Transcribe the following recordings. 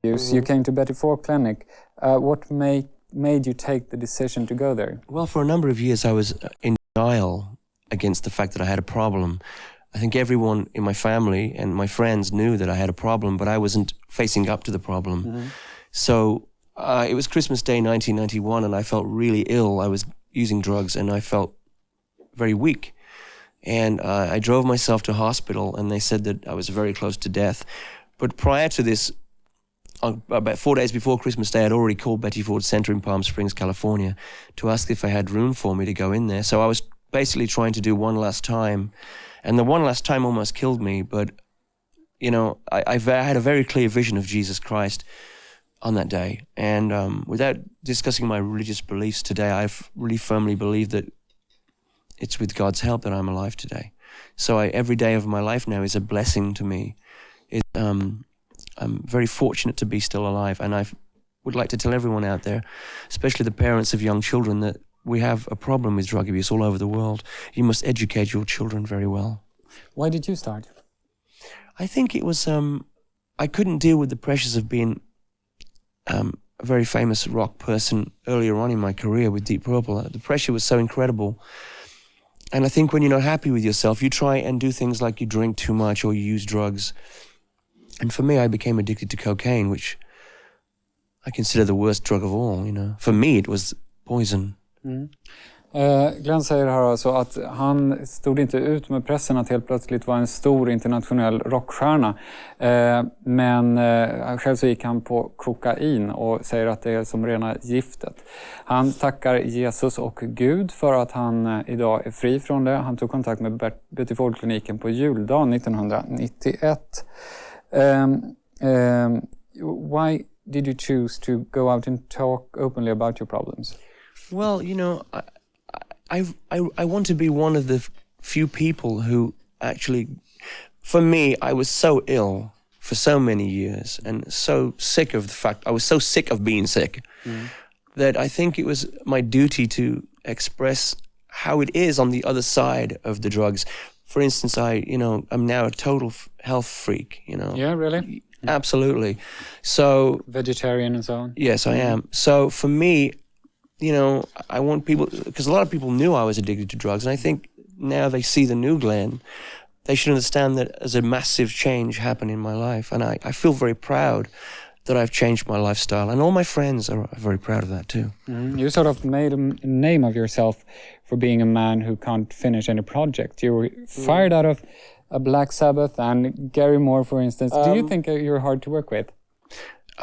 Hughes. You came to Betty Ford Clinic. What made you take the decision to go there? Well, for a number of years I was in denial against the fact that I had a problem. I think everyone in my family and my friends knew that I had a problem, but I wasn't facing up to the problem. So it was Christmas Day 1991 and I felt really ill. I was using drugs and I felt very weak. And I drove myself to hospital and they said that I was very close to death. But prior to this, about 4 days before Christmas Day, I'd already called Betty Ford Center in Palm Springs, California, to ask if I had room for me to go in there. So I was basically trying to do one last time. And the one last time almost killed me. But, you know, I had a very clear vision of Jesus Christ on that day. And without discussing my religious beliefs today, I really firmly believe that it's with God's help that I'm alive today. So every day of my life now is a blessing to me. I'm very fortunate to be still alive, and I would like to tell everyone out there, especially the parents of young children, that we have a problem with drug abuse all over the world. You must educate your children very well. Why did you start? I think it was, I couldn't deal with the pressures of being a very famous rock person earlier on in my career with Deep Purple. The pressure was so incredible. And I think when you're not happy with yourself, you try and do things like you drink too much or you use drugs. And for me, I became addicted to cocaine, which I consider the worst drug of all, you know. For me, it was poison. Glenn säger här alltså att han stod inte ut med pressen att helt plötsligt vara en stor internationell rockstjärna. Men själv så gick han på kokain och säger att det är som rena giftet. Han tackar Jesus och Gud för att han idag är fri från det. Han tog kontakt med Betty Ford-kliniken på juldagen 1991. Why did you choose to go out and talk openly about your problems? Well, you know, I want to be one of the few people who actually, for me, I was so ill for so many years and so sick of the fact, I was so sick of being sick that I think it was my duty to express how it is on the other side of the drugs. For instance, I'm now a total health freak, you know. Yeah, really? Absolutely. So vegetarian and so on? Yes, I am. So for me, you know, I want people, because a lot of people knew I was addicted to drugs, and I think now they see the new Glenn, they should understand that there's a massive change happened in my life, and I feel very proud that I've changed my lifestyle, and all my friends are very proud of that too. You sort of made a name of yourself for being a man who can't finish any project. You were fired out of Black Sabbath and Gary Moore, for instance. Do you think you're hard to work with?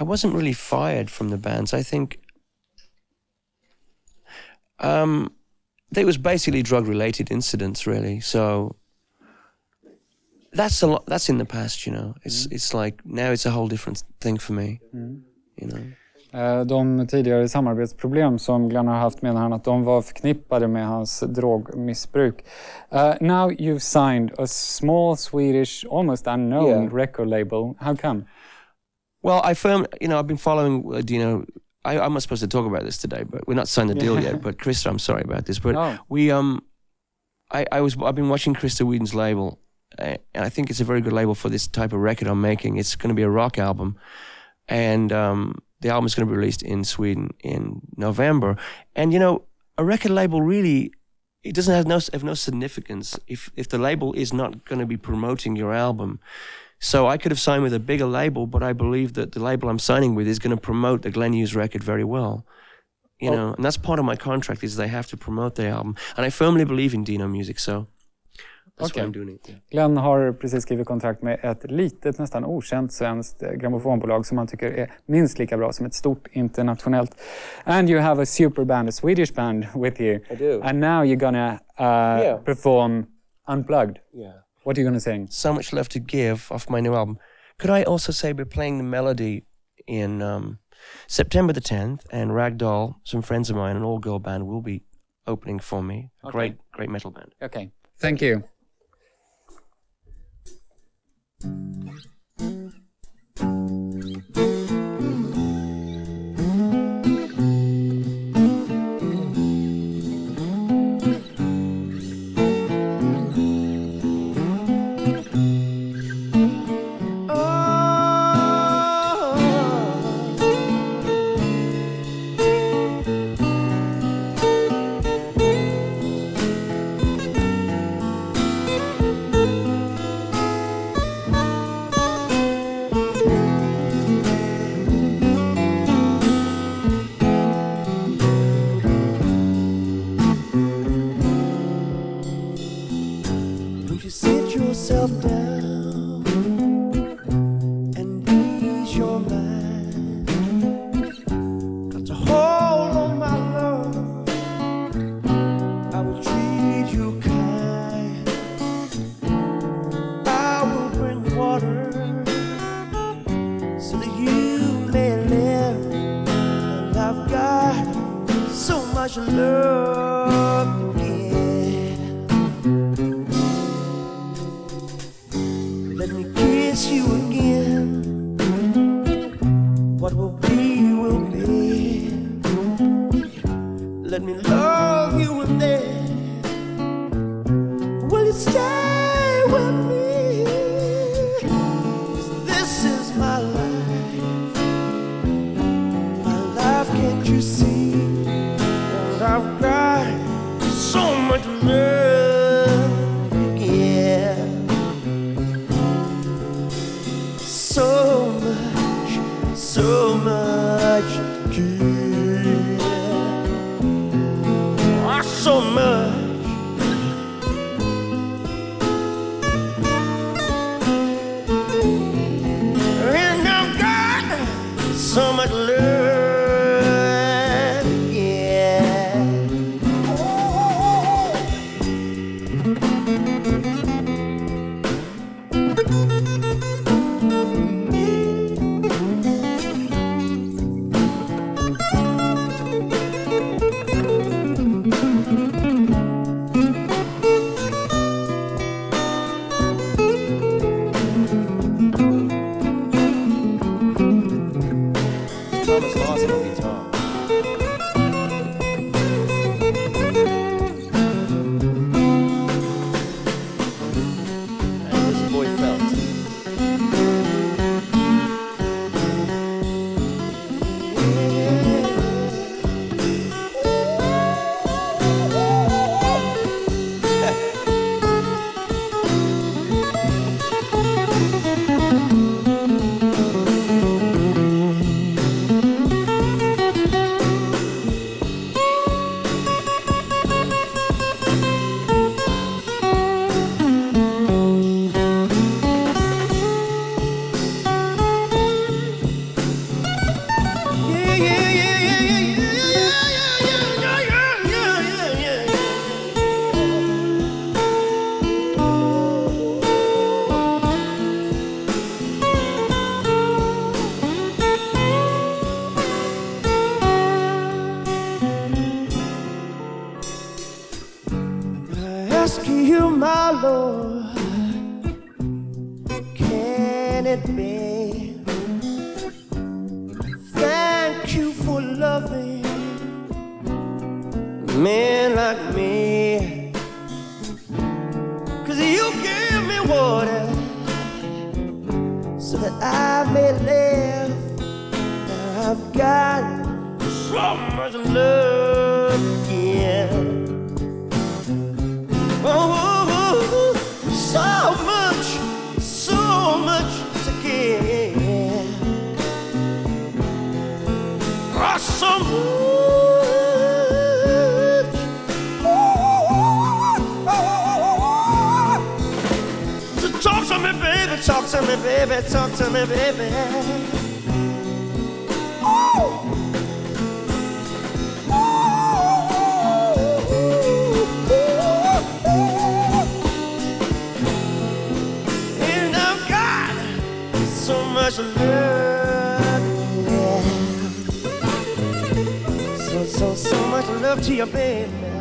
I wasn't really fired from the bands. I think they was basically drug-related incidents, really. So that's a lot. That's in the past, you know. It's like now it's a whole different thing for me, you know. De tidigare samarbetsproblem som Glenn har haft, menar han att de var förknippade med hans drogmissbruk. Now you've signed a small Swedish, almost unknown record label. How come? Well, I've been following, I'm not supposed to talk about this today, but we're not signed the deal yet. But Krista, I'm sorry about this, but I've been watching Krista Whedon's label, and I think it's a very good label for this type of record I'm making. It's going to be a rock album, and the album is going to be released in Sweden in November. And you know, a record label really, it doesn't have no significance if the label is not going to be promoting your album. So I could have signed with a bigger label, but I believe that the label I'm signing with is going to promote the Glenn Hughes record very well. You know, and that's part of my contract, is they have to promote their album. And I firmly believe in Dino music, so that's why I'm doing it. Yeah. Glenn har precis skrivit kontrakt med ett litet, nästan okänt svenskt grammofonbolag som han tycker är minst lika bra som ett stort internationellt. And you have a super band, a Swedish band with you. I do. And now you're gonna perform unplugged. Yeah. What are you gonna sing? So Much Love to Give off my new album. Could I also say we're playing the melody in September the 10th, and Ragdoll, some friends of mine, an all-girl band, will be opening for me. A great metal band. Okay, thank you. so much love, yeah. Let me kiss you again. What will be, will be. Let me love you and then will you stay with me? 'Cause this is my life. My life, can't you see? And I've got so much love, yeah. So much to give. Oh, so much. And I've got so much love, yeah. Thomas Larsson on guitar. And this is Bojstedt. Ask you, my Lord, can it be? Thank you for loving men like me. 'Cause you gave me water so that I may live. Now I've got so much love, yeah. Oh, so much to give. Oh, so much. So talk to me, baby, talk to me, baby, talk to me, baby. Much love, yeah. So much love to you, baby.